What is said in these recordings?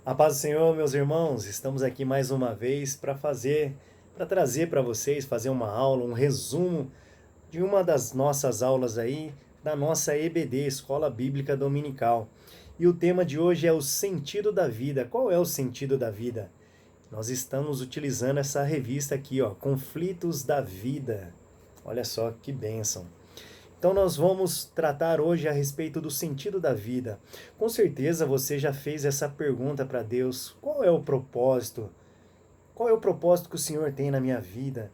A paz do Senhor, meus irmãos, estamos aqui mais uma vez para trazer para vocês, fazer uma aula, um resumo de uma das nossas aulas aí, da nossa EBD, Escola Bíblica Dominical. E o tema de hoje é o sentido da vida. Qual é o sentido da vida? Nós estamos utilizando essa revista aqui, ó, Conflitos da Vida. Olha só que bênção. Então nós vamos tratar hoje a respeito do sentido da vida. Com certeza você já fez essa pergunta para Deus: qual é o propósito? Qual é o propósito que o Senhor tem na minha vida?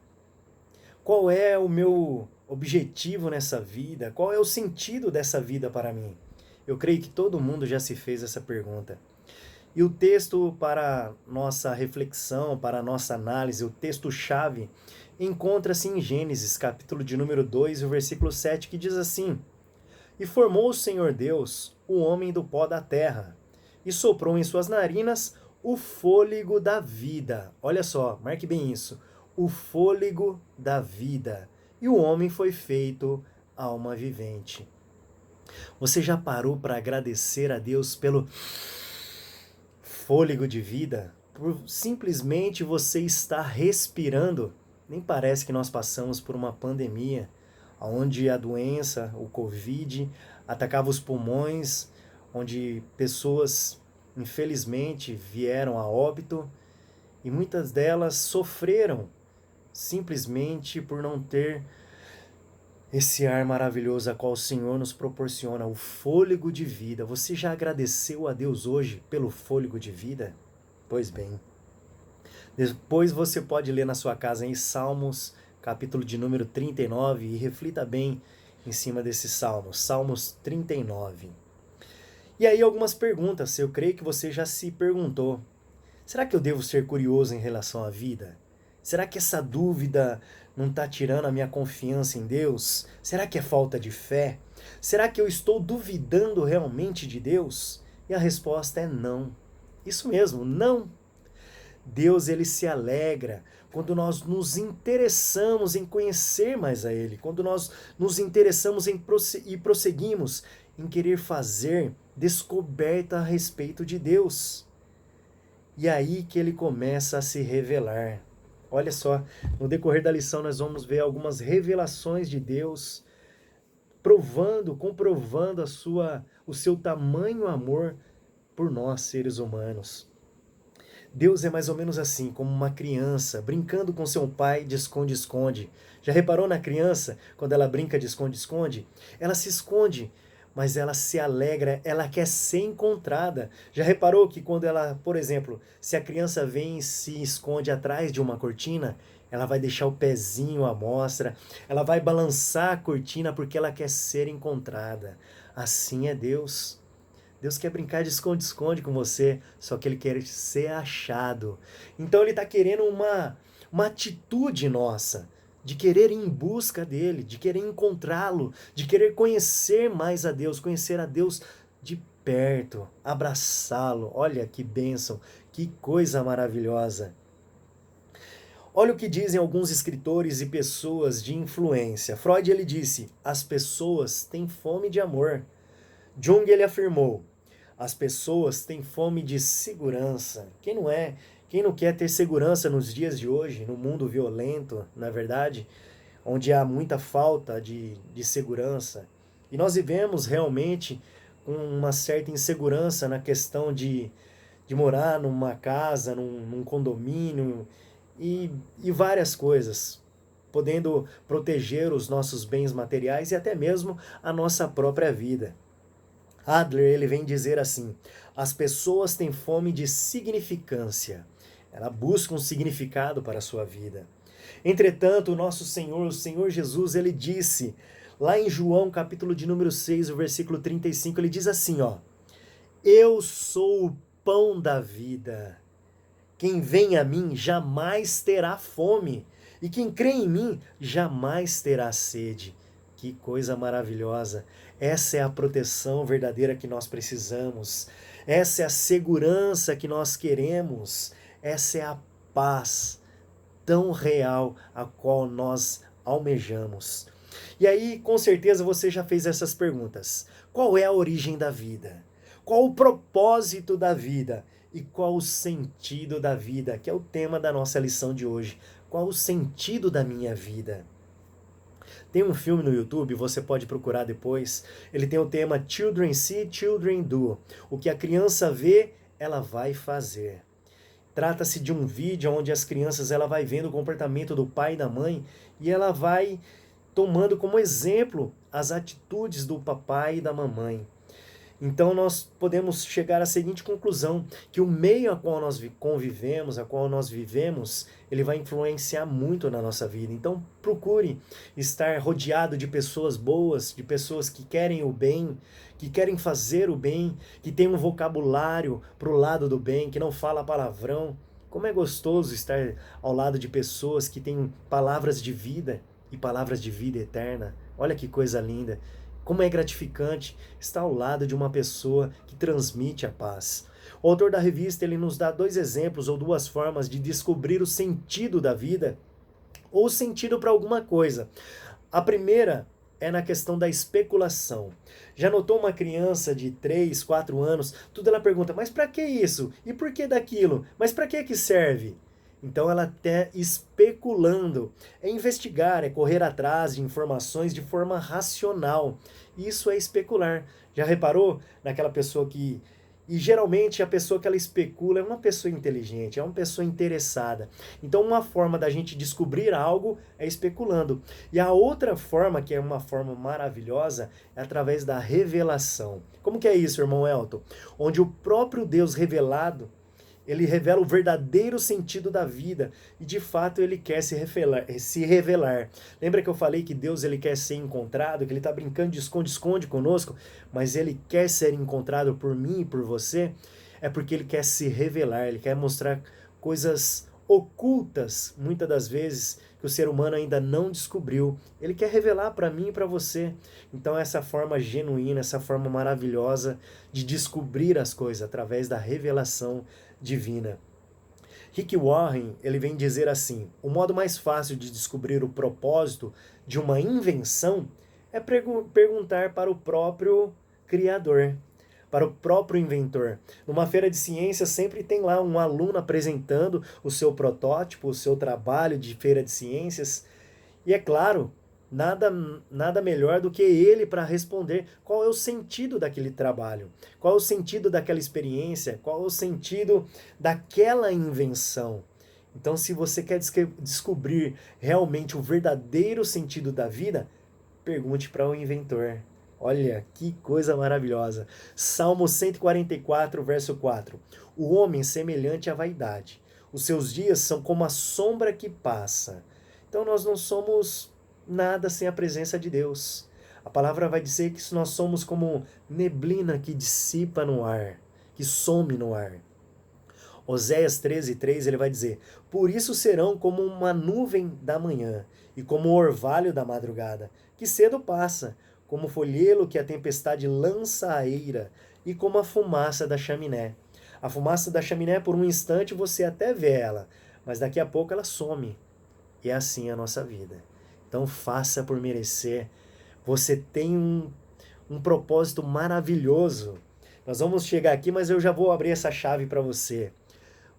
Qual é o meu objetivo nessa vida? Qual é o sentido dessa vida para mim? Eu creio que todo mundo já se fez essa pergunta. E o texto para nossa reflexão, para nossa análise, o texto-chave, encontra-se em Gênesis, capítulo de número 2, o versículo 7, que diz assim: E formou o Senhor Deus o homem do pó da terra, e soprou em suas narinas o fôlego da vida. Olha só, marque bem isso. O fôlego da vida. E o homem foi feito alma vivente. Você já parou para agradecer a Deus pelo fôlego de vida? Por simplesmente você estar respirando? Nem parece que nós passamos por uma pandemia, onde a doença, o Covid, atacava os pulmões, onde pessoas, infelizmente, vieram a óbito e muitas delas sofreram simplesmente por não ter esse ar maravilhoso a qual o Senhor nos proporciona, o fôlego de vida. Você já agradeceu a Deus hoje pelo fôlego de vida? Pois bem. Depois você pode ler na sua casa em Salmos, capítulo de número 39, e reflita bem em cima desses salmos. Salmos 39. E aí algumas perguntas, eu creio que você já se perguntou. Será que eu devo ser curioso em relação à vida? Será que essa dúvida não está tirando a minha confiança em Deus? Será que é falta de fé? Será que eu estou duvidando realmente de Deus? E a resposta é não. Isso mesmo, não. Deus, ele se alegra quando nós nos interessamos em conhecer mais a Ele, quando nós nos interessamos e prosseguimos em querer fazer descoberta a respeito de Deus. E aí que Ele começa a se revelar. Olha só, no decorrer da lição nós vamos ver algumas revelações de Deus, comprovando o seu tamanho amor por nós, seres humanos. Deus é mais ou menos assim, como uma criança brincando com seu pai de esconde-esconde. Já reparou na criança, quando ela brinca de esconde-esconde? Ela se esconde, mas ela se alegra, ela quer ser encontrada. Já reparou que quando ela, por exemplo, se a criança vem e se esconde atrás de uma cortina, ela vai deixar o pezinho à mostra, ela vai balançar a cortina porque ela quer ser encontrada. Assim é Deus. Deus quer brincar de esconde-esconde com você, só que Ele quer ser achado. Então Ele está querendo uma atitude nossa, de querer ir em busca dEle, de querer encontrá-lo, de querer conhecer mais a Deus, conhecer a Deus de perto, abraçá-lo. Olha que bênção, que coisa maravilhosa. Olha o que dizem alguns escritores e pessoas de influência. Freud, ele disse: as pessoas têm fome de amor. Jung, ele afirmou: as pessoas têm fome de segurança. Quem não quer ter segurança nos dias de hoje, no mundo violento, na verdade, onde há muita falta de segurança? E nós vivemos realmente com uma certa insegurança na questão de morar numa casa, num condomínio e várias coisas, podendo proteger os nossos bens materiais e até mesmo a nossa própria vida. Adler, ele vem dizer assim: as pessoas têm fome de significância. Ela busca um significado para a sua vida. Entretanto, o nosso Senhor, o Senhor Jesus, ele disse, lá em João, capítulo de número 6, o versículo 35, ele diz assim, ó: eu sou o pão da vida. Quem vem a mim jamais terá fome, e quem crê em mim jamais terá sede. Que coisa maravilhosa! Essa é a proteção verdadeira que nós precisamos. Essa é a segurança que nós queremos. Essa é a paz tão real a qual nós almejamos. E aí, com certeza, você já fez essas perguntas. Qual é a origem da vida? Qual o propósito da vida? E qual o sentido da vida? Que é o tema da nossa lição de hoje. Qual o sentido da minha vida? Tem um filme no YouTube, você pode procurar depois. Ele tem o tema Children See, Children Do. O que a criança vê, ela vai fazer. Trata-se de um vídeo onde as crianças ela vai vendo o comportamento do pai e da mãe e ela vai tomando como exemplo as atitudes do papai e da mamãe. Então nós podemos chegar à seguinte conclusão, que o meio a qual nós convivemos, a qual nós vivemos, ele vai influenciar muito na nossa vida. Então procure estar rodeado de pessoas boas, de pessoas que querem o bem, que querem fazer o bem, que tem um vocabulário para o lado do bem, que não fala palavrão. Como é gostoso estar ao lado de pessoas que têm palavras de vida e palavras de vida eterna. Olha que coisa linda. Como é gratificante estar ao lado de uma pessoa que transmite a paz. O autor da revista ele nos dá 2 exemplos ou 2 formas de descobrir o sentido da vida ou sentido para alguma coisa. A primeira é na questão da especulação. Já notou uma criança de 3, 4 anos, tudo ela pergunta, mas para que isso? E por que daquilo? Mas para que serve? Então ela está especulando. É investigar, é correr atrás de informações de forma racional. Isso é especular. Já reparou naquela pessoa que... E geralmente a pessoa que ela especula é uma pessoa inteligente, é uma pessoa interessada. Então uma forma da gente descobrir algo é especulando. E a outra forma, que é uma forma maravilhosa, é através da revelação. Como que é isso, irmão Elton? Onde o próprio Deus revelado, ele revela o verdadeiro sentido da vida e de fato ele quer se revelar. Lembra que eu falei que Deus ele quer ser encontrado, que ele está brincando de esconde-esconde conosco, mas ele quer ser encontrado por mim e por você? É porque ele quer se revelar, ele quer mostrar coisas ocultas, muitas das vezes, que o ser humano ainda não descobriu. Ele quer revelar para mim e para você. Então essa forma genuína, essa forma maravilhosa de descobrir as coisas através da revelação divina. Rick Warren, ele vem dizer assim: o modo mais fácil de descobrir o propósito de uma invenção é perguntar para o próprio criador, para o próprio inventor. Numa feira de ciências sempre tem lá um aluno apresentando o seu protótipo, o seu trabalho de feira de ciências. E é claro, nada melhor do que ele para responder qual é o sentido daquele trabalho, qual é o sentido daquela experiência, qual é o sentido daquela invenção. Então, se você quer descobrir realmente o verdadeiro sentido da vida, pergunte para o inventor. Olha, que coisa maravilhosa. Salmo 144, verso 4. O homem semelhante à vaidade. Os seus dias são como a sombra que passa. Então nós não somos nada sem a presença de Deus. A palavra vai dizer que nós somos como neblina que dissipa no ar, que some no ar. Oséias 13:3 ele vai dizer: por isso serão como uma nuvem da manhã e como o orvalho da madrugada, que cedo passa, como o folhelo que a tempestade lança à eira e como a fumaça da chaminé. A fumaça da chaminé, por um instante você até vê ela, mas daqui a pouco ela some. E é assim a nossa vida. Então faça por merecer. Você tem um propósito maravilhoso. Nós vamos chegar aqui, mas eu já vou abrir essa chave para você.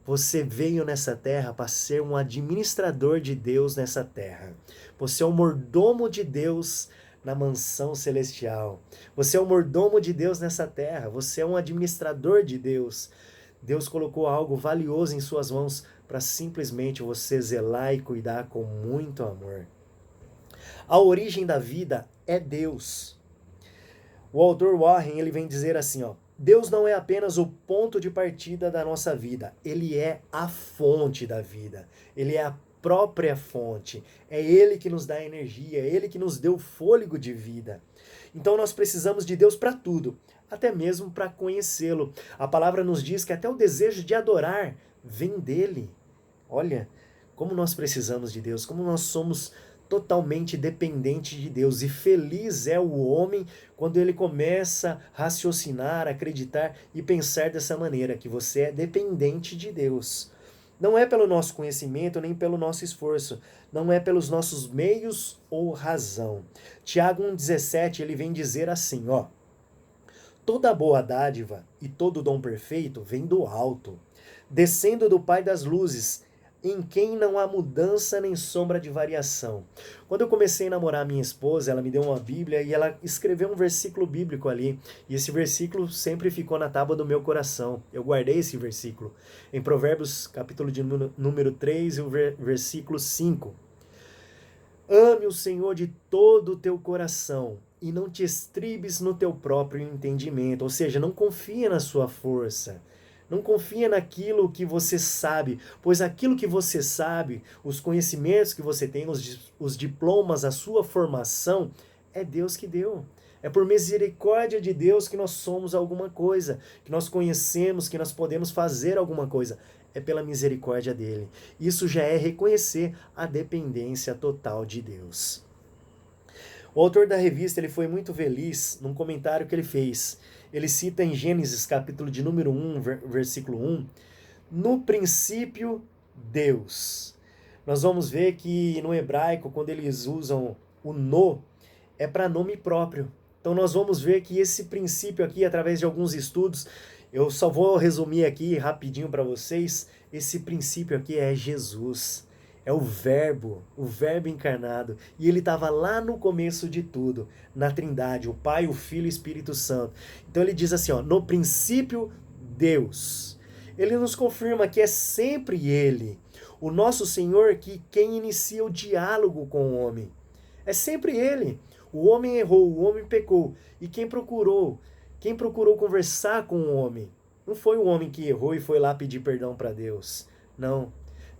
Você veio nessa terra para ser um administrador de Deus nessa terra. Você é um mordomo de Deus na mansão celestial. Você é um mordomo de Deus nessa terra. Você é um administrador de Deus. Deus colocou algo valioso em suas mãos para simplesmente você zelar e cuidar com muito amor. A origem da vida é Deus. O autor Warren ele vem dizer assim, ó: Deus não é apenas o ponto de partida da nossa vida, ele é a fonte da vida, ele é a própria fonte, é ele que nos dá energia, é ele que nos deu fôlego de vida. Então nós precisamos de Deus para tudo, até mesmo para conhecê-lo. A palavra nos diz que até o desejo de adorar vem dele. Olha, como nós precisamos de Deus, como nós somos totalmente dependente de Deus. E feliz é o homem quando ele começa a raciocinar, acreditar e pensar dessa maneira, que você é dependente de Deus. Não é pelo nosso conhecimento, nem pelo nosso esforço. Não é pelos nossos meios ou razão. Tiago 1,17, ele vem dizer assim, ó: Toda boa dádiva e todo dom perfeito vem do alto, descendo do Pai das luzes, em quem não há mudança nem sombra de variação. Quando eu comecei a namorar minha esposa, ela me deu uma Bíblia e ela escreveu um versículo bíblico ali. E esse versículo sempre ficou na tábua do meu coração. Eu guardei esse versículo. Em Provérbios, capítulo de número 3, e o versículo 5. Ame o Senhor de todo o teu coração e não te estribes no teu próprio entendimento. Ou seja, não confia na sua força. Não confia naquilo que você sabe, pois aquilo que você sabe, os conhecimentos que você tem, os diplomas, a sua formação, é Deus que deu. É por misericórdia de Deus que nós somos alguma coisa, que nós conhecemos, que nós podemos fazer alguma coisa. É pela misericórdia dele. Isso já é reconhecer a dependência total de Deus. O autor da revista ele foi muito feliz num comentário que ele fez. Ele cita em Gênesis, capítulo de número 1, versículo 1, no princípio, Deus. Nós vamos ver que no hebraico, quando eles usam o no, é para nome próprio. Então nós vamos ver que esse princípio aqui, através de alguns estudos, eu só vou resumir aqui rapidinho para vocês, esse princípio aqui é Jesus. É o verbo encarnado. E ele estava lá no começo de tudo, na Trindade, o Pai, o Filho e o Espírito Santo. Então ele diz assim, ó, no princípio, Deus. Ele nos confirma que é sempre ele, o nosso Senhor, que quem inicia o diálogo com o homem. É sempre ele. O homem errou, o homem pecou. E quem procurou conversar com o homem? Não foi o homem que errou e foi lá pedir perdão para Deus. Não.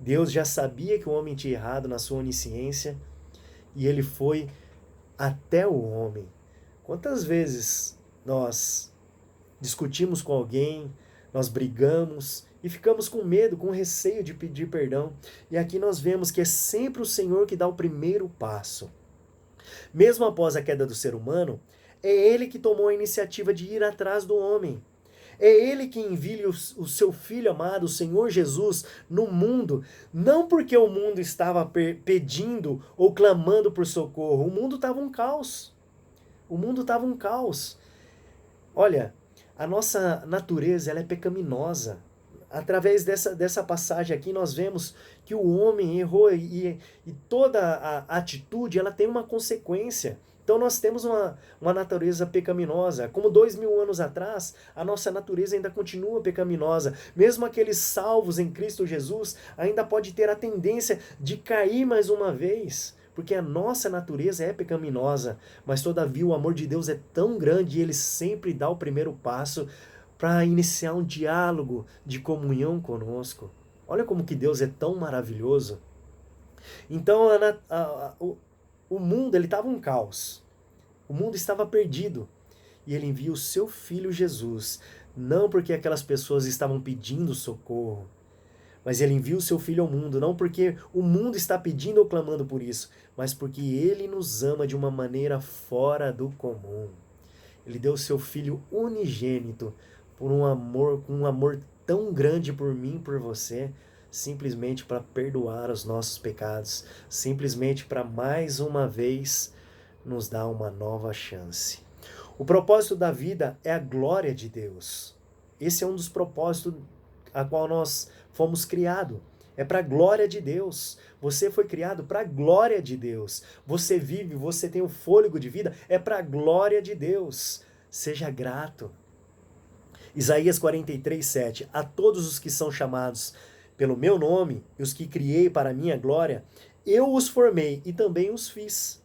Deus já sabia que o homem tinha errado na sua onisciência e ele foi até o homem. Quantas vezes nós discutimos com alguém, nós brigamos e ficamos com medo, com receio de pedir perdão. E aqui nós vemos que é sempre o Senhor que dá o primeiro passo. Mesmo após a queda do ser humano, é ele que tomou a iniciativa de ir atrás do homem. É ele que envia o seu Filho amado, o Senhor Jesus, no mundo, não porque o mundo estava pedindo ou clamando por socorro. O mundo estava um caos. O mundo estava um caos. Olha, a nossa natureza ela é pecaminosa. Através dessa passagem aqui, nós vemos que o homem errou e toda a atitude ela tem uma consequência. Então nós temos uma natureza pecaminosa. Como 2000 anos atrás, a nossa natureza ainda continua pecaminosa. Mesmo aqueles salvos em Cristo Jesus ainda pode ter a tendência de cair mais uma vez. Porque a nossa natureza é pecaminosa. Mas todavia o amor de Deus é tão grande e ele sempre dá o primeiro passo para iniciar um diálogo de comunhão conosco. Olha como que Deus é tão maravilhoso. Então o mundo ele estava um caos. O mundo estava perdido. E ele envia o seu Filho Jesus. Não porque aquelas pessoas estavam pedindo socorro. Mas ele envia o seu Filho ao mundo. Não porque o mundo está pedindo ou clamando por isso. Mas porque ele nos ama de uma maneira fora do comum. Ele deu o seu Filho unigênito com um amor tão grande por mim e por você, simplesmente para perdoar os nossos pecados, simplesmente para mais uma vez nos dar uma nova chance. O propósito da vida é a glória de Deus. Esse é um dos propósitos a qual nós fomos criados. É para a glória de Deus. Você foi criado para a glória de Deus. Você vive, você tem o fôlego de vida, é para a glória de Deus. Seja grato. Isaías 43, 7. A todos os que são chamados pelo meu nome e os que criei para a minha glória, eu os formei e também os fiz.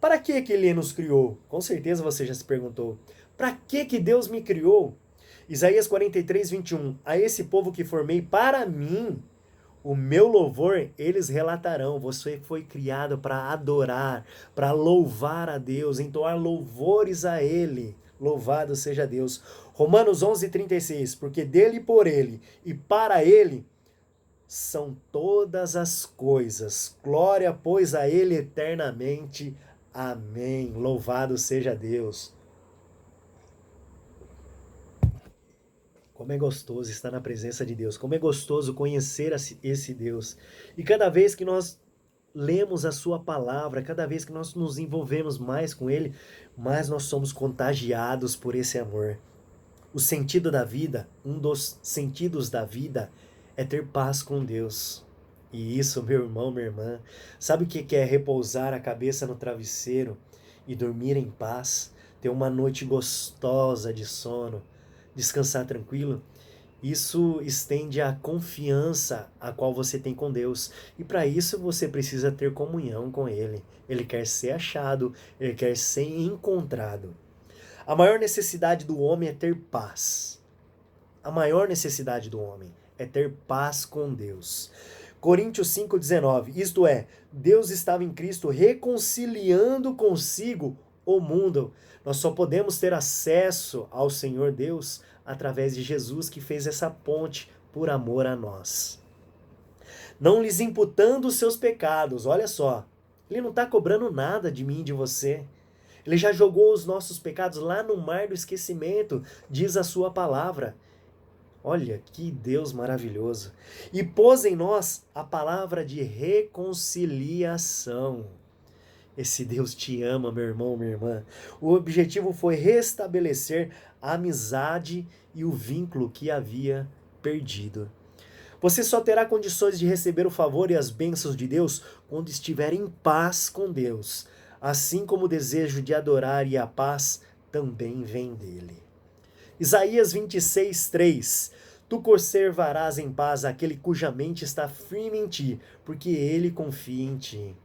Para que ele nos criou? Com certeza você já se perguntou. Para que Deus me criou? Isaías 43, 21. A esse povo que formei para mim, o meu louvor, eles relatarão. Você foi criado para adorar, para louvar a Deus, entoar louvores a Ele. Louvado seja Deus. Romanos 11, 36. Porque dele, por ele e para ele são todas as coisas. Glória, pois, a ele eternamente. Amém. Louvado seja Deus. Como é gostoso estar na presença de Deus. Como é gostoso conhecer esse Deus. E cada vez que nós lemos a sua palavra, cada vez que nós nos envolvemos mais com ele, mais nós somos contagiados por esse amor. O sentido da vida, um dos sentidos da vida é ter paz com Deus. E isso, meu irmão, minha irmã, sabe o que é repousar a cabeça no travesseiro e dormir em paz? Ter uma noite gostosa de sono, descansar tranquilo? Isso estende a confiança a qual você tem com Deus. E para isso você precisa ter comunhão com Ele. Ele quer ser achado, Ele quer ser encontrado. A maior necessidade do homem é ter paz. A maior necessidade do homem é ter paz com Deus. Coríntios 5,19, isto é, Deus estava em Cristo reconciliando consigo o mundo. Nós só podemos ter acesso ao Senhor Deus através de Jesus, que fez essa ponte por amor a nós. Não lhes imputando os seus pecados, olha só, Ele não está cobrando nada de mim e de você. Ele já jogou os nossos pecados lá no mar do esquecimento, diz a sua palavra. Olha que Deus maravilhoso. E pôs em nós a palavra de reconciliação. Esse Deus te ama, meu irmão, minha irmã. O objetivo foi restabelecer a amizade e o vínculo que havia perdido. Você só terá condições de receber o favor e as bênçãos de Deus quando estiver em paz com Deus. Assim como o desejo de adorar e a paz também vem dele. Isaías 26:3. Tu conservarás em paz aquele cuja mente está firme em ti, porque ele confia em ti.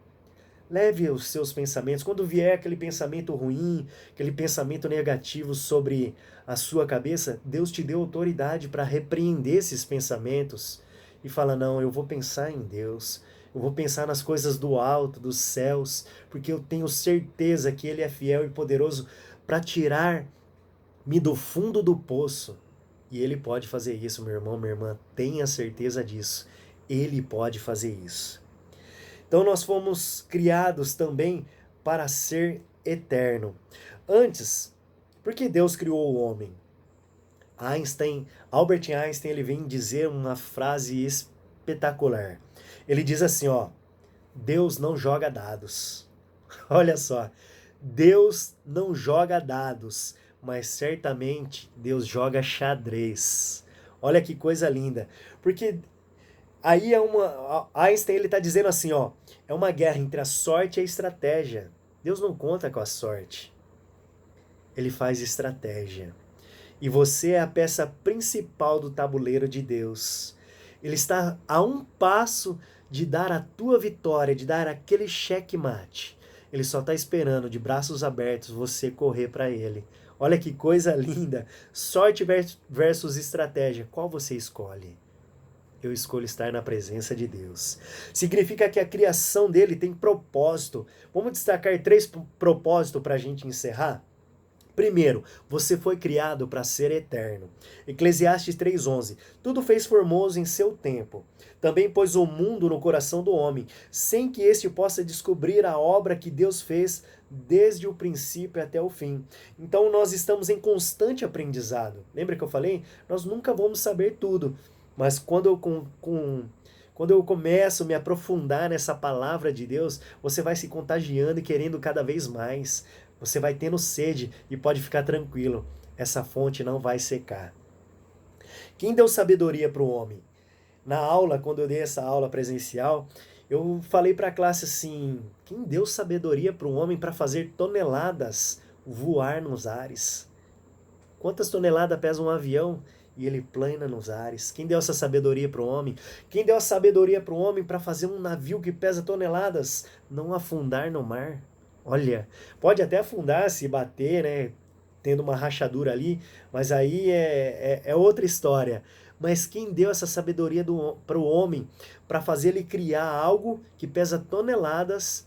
Leve os seus pensamentos, quando vier aquele pensamento ruim, aquele pensamento negativo sobre a sua cabeça, Deus te deu autoridade para repreender esses pensamentos e fala, não, eu vou pensar em Deus, eu vou pensar nas coisas do alto, dos céus, porque eu tenho certeza que Ele é fiel e poderoso para tirar-me do fundo do poço. E Ele pode fazer isso, meu irmão, minha irmã, tenha certeza disso. Ele pode fazer isso. Então nós fomos criados também para ser eterno. Antes, por que Deus criou o homem? Albert Einstein, ele vem dizer uma frase espetacular. Ele diz assim, ó, Deus não joga dados. Olha só, Deus não joga dados, mas certamente Deus joga xadrez. Olha que coisa linda. Porque aí Einstein ele está dizendo assim, ó, é uma guerra entre a sorte e a estratégia. Deus não conta com a sorte. Ele faz estratégia. E você é a peça principal do tabuleiro de Deus. Ele está a um passo de dar a tua vitória, de dar aquele checkmate. Ele só está esperando, de braços abertos, você correr para ele. Olha que coisa linda. Sorte versus estratégia. Qual você escolhe? Eu escolho estar na presença de Deus. Significa que a criação dele tem propósito. Vamos destacar 3 propósitos para a gente encerrar? Primeiro, você foi criado para ser eterno. Eclesiastes 3:11. Tudo fez formoso em seu tempo. Também pôs o mundo no coração do homem, sem que este possa descobrir a obra que Deus fez desde o princípio até o fim. Então nós estamos em constante aprendizado. Lembra que eu falei? Nós nunca vamos saber tudo. Mas quando eu começo a me aprofundar nessa palavra de Deus, você vai se contagiando e querendo cada vez mais. Você vai tendo sede e pode ficar tranquilo. Essa fonte não vai secar. Quem deu sabedoria para o homem? Na aula, quando eu dei essa aula presencial, eu falei para a classe assim, quem deu sabedoria para o homem para fazer toneladas voar nos ares? Quantas toneladas pesa um avião? E ele plana nos ares. Quem deu essa sabedoria para o homem? Quem deu a sabedoria para o homem para fazer um navio que pesa toneladas não afundar no mar? Olha, pode até afundar se bater, né? Tendo uma rachadura ali, mas aí é outra história. Mas quem deu essa sabedoria para o homem para fazer ele criar algo que pesa toneladas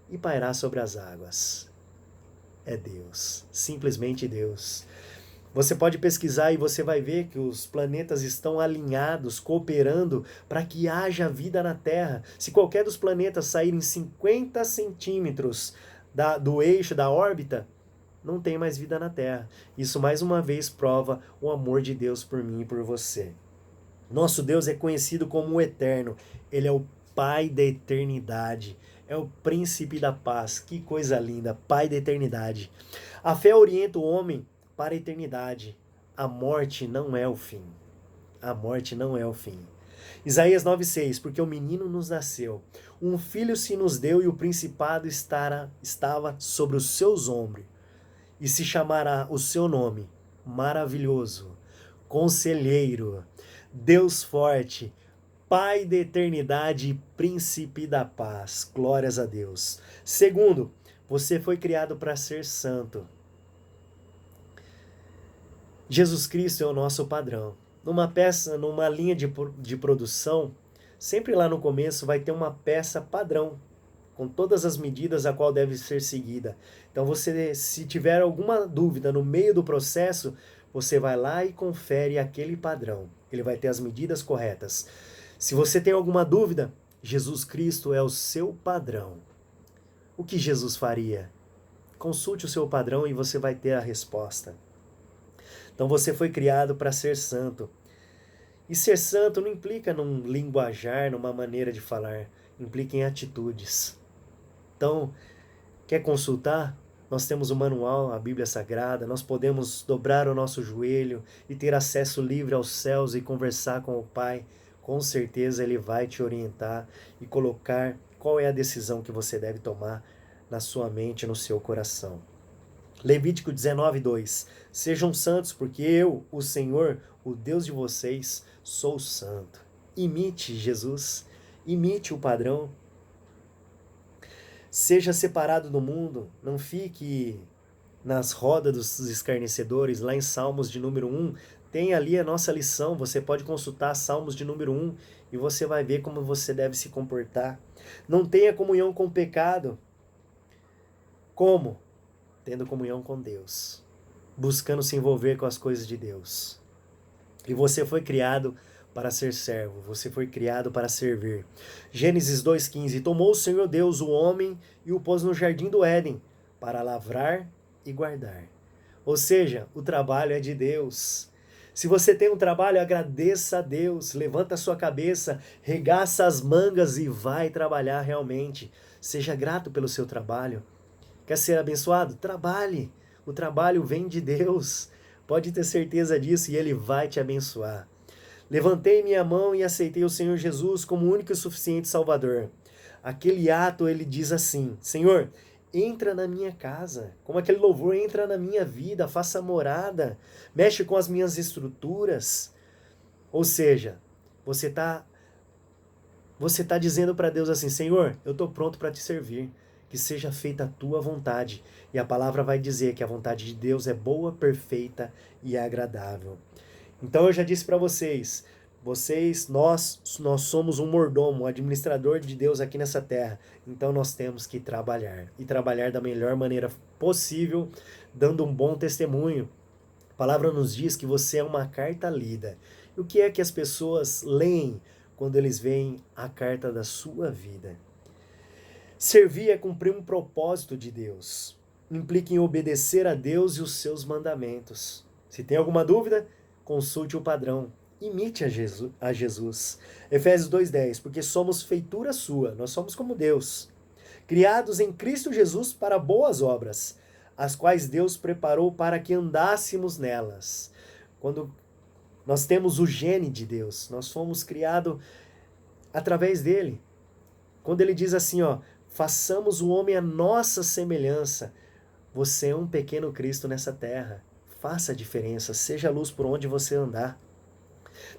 e pairar sobre as águas? É Deus, simplesmente Deus. Você pode pesquisar e você vai ver que os planetas estão alinhados, cooperando para que haja vida na Terra. Se qualquer dos planetas saírem 50 centímetros do eixo da órbita, não tem mais vida na Terra. Isso mais uma vez prova o amor de Deus por mim e por você. Nosso Deus é conhecido como o Eterno. Ele é o Pai da eternidade. É o príncipe da paz. Que coisa linda, Pai da eternidade. A fé orienta o homem para a eternidade. A morte não é o fim. A morte não é o fim. Isaías 9,6, porque o menino nos nasceu, um filho se nos deu e o principado estava sobre os seus ombros, e se chamará o seu nome, maravilhoso, conselheiro, Deus forte, Pai da eternidade e príncipe da paz. Glórias a Deus. Segundo, você foi criado para ser santo. Jesus Cristo é o nosso padrão. Numa peça, numa linha de produção, sempre lá no começo vai ter uma peça padrão, com todas as medidas a qual deve ser seguida. Então você, se tiver alguma dúvida no meio do processo, você vai lá e confere aquele padrão. Ele vai ter as medidas corretas. Se você tem alguma dúvida, Jesus Cristo é o seu padrão. O que Jesus faria? Consulte o seu padrão e você vai ter a resposta. Então você foi criado para ser santo. E ser santo não implica num linguajar, numa maneira de falar, implica em atitudes. Então, quer consultar? Nós temos o manual, a Bíblia Sagrada, nós podemos dobrar o nosso joelho e ter acesso livre aos céus e conversar com o Pai. Com certeza Ele vai te orientar e colocar qual é a decisão que você deve tomar na sua mente, no seu coração. Levítico 19:2. Sejam santos, porque eu, o Senhor, o Deus de vocês, sou santo. Imite Jesus, imite o padrão. Seja separado do mundo, não fique nas rodas dos escarnecedores. Lá em Salmos de número 1, tem ali a nossa lição. Você pode consultar Salmos de número 1 e você vai ver como você deve se comportar. Não tenha comunhão com o pecado. Como? Tendo comunhão com Deus, buscando se envolver com as coisas de Deus. E você foi criado para ser servo, você foi criado para servir. Gênesis 2,15, tomou o Senhor Deus o homem e o pôs no jardim do Éden, para lavrar e guardar. Ou seja, o trabalho é de Deus. Se você tem um trabalho, agradeça a Deus, levanta a sua cabeça, regaça as mangas e vai trabalhar realmente. Seja grato pelo seu trabalho. Quer ser abençoado? Trabalhe. O trabalho vem de Deus. Pode ter certeza disso e Ele vai te abençoar. Levantei minha mão e aceitei o Senhor Jesus como único e suficiente Salvador. Aquele ato, ele diz assim, Senhor, entra na minha casa. Como aquele louvor, entra na minha vida, faça morada, mexe com as minhas estruturas. Ou seja, você tá dizendo para Deus assim, Senhor, eu estou pronto para te servir. Que seja feita a tua vontade. E a palavra vai dizer que a vontade de Deus é boa, perfeita e agradável. Então eu já disse para vocês, nós somos um mordomo, um administrador de Deus aqui nessa terra. Então nós temos que trabalhar. E trabalhar da melhor maneira possível, dando um bom testemunho. A palavra nos diz que você é uma carta lida. E o que é que as pessoas leem quando eles veem a carta da sua vida? Servir é cumprir um propósito de Deus. Implica em obedecer a Deus e os seus mandamentos. Se tem alguma dúvida, consulte o padrão. Imite a Jesus. Efésios 2:10, porque somos feitura sua, nós somos como Deus, criados em Cristo Jesus para boas obras, as quais Deus preparou para que andássemos nelas. Quando nós temos o gene de Deus, nós fomos criados através dele. Quando ele diz assim, façamos o homem à nossa semelhança. Você é um pequeno Cristo nessa terra. Faça a diferença, seja a luz por onde você andar.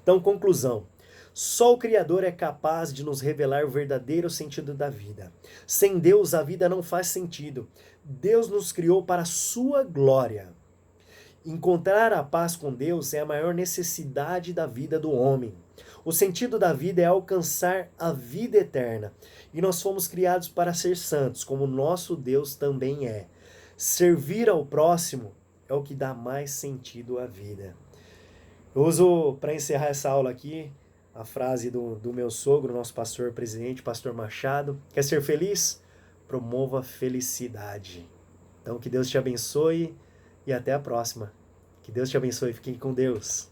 Então, conclusão. Só o Criador é capaz de nos revelar o verdadeiro sentido da vida. Sem Deus, a vida não faz sentido. Deus nos criou para a sua glória. Encontrar a paz com Deus é a maior necessidade da vida do homem. O sentido da vida é alcançar a vida eterna. E nós fomos criados para ser santos, como nosso Deus também é. Servir ao próximo é o que dá mais sentido à vida. Eu uso, para encerrar essa aula aqui, a frase do meu sogro, nosso pastor presidente, pastor Machado. Quer ser feliz? Promova a felicidade. Então, que Deus te abençoe e até a próxima. Que Deus te abençoe. Fiquem com Deus.